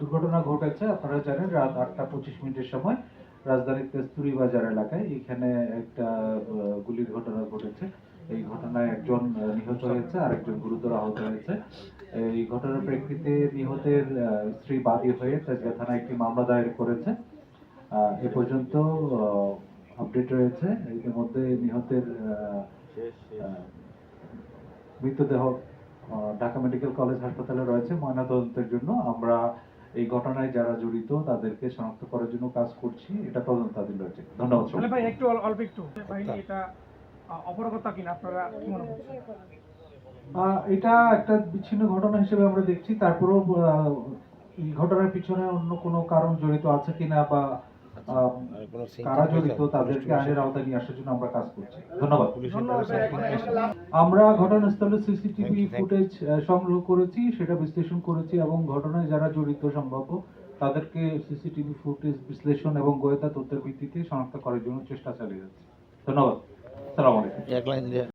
দুর্ঘটনা ঘটেছে। আপনারা জানেন রাত 8:25 সময় রাজধানীর তেস্তুরি বাজার এলাকায় এখানে একটা গুলির ঘটনা ঘটেছে। এই ঘটনায় একজন নিহত হয়েছে আর একজন গুরুতর আহত হয়েছে। এই ঘটনার প্রেক্ষিতে নিহতের স্ত্রী বাদী হয়ে তেজগাঁ থানায় একটি মামলা দায়ের করেছে। এ পর্যন্ত আপডেট রয়েছে। ইতিমধ্যে নিহতের মৃতদেহ ঢাকা মেডিকেল কলেজ হাসপাতালে রয়েছে ময়নাতদন্তের জন্য। আমরা এই ঘটনায় যারা জড়িত তাদেরকে শনাক্ত করার জন্য কাজ করছি। এটা তদন্তাধীন রয়েছে। ধন্যবাদ। ভাই একটু অল্প একটু ভাই, এটা অপরাগতা কিনা আপনারা কি মনে করছেন? এটা একটা বিচ্ছিন্ন ঘটনা হিসেবে আমরা দেখছি। তারপরেও এই ঘটনার পিছনে অন্য কোনো কারণ জড়িত আছে কিনা বা কারা জড়িত তাদেরকে আইনের আওতায় নিয়ে আসার জন্য আমরা কাজ করছি। ধন্যবাদ। আমরা ঘটনাস্থলে সিসিটিভি ফুটেজ সংগ্রহ করেছি, সেটা বিশ্লেষণ করেছি এবং ঘটনায় যারা জড়িত সম্ভাব্য তাদেরকে সিসিটিভি ফুটেজ বিশ্লেষণ এবং গোয়েন্দা তথ্যের ভিত্তিতে শনাক্ত করার জন্য চেষ্টা চালিয়ে যাচ্ছি। ধন্যবাদ। আসসালামু আলাইকুম।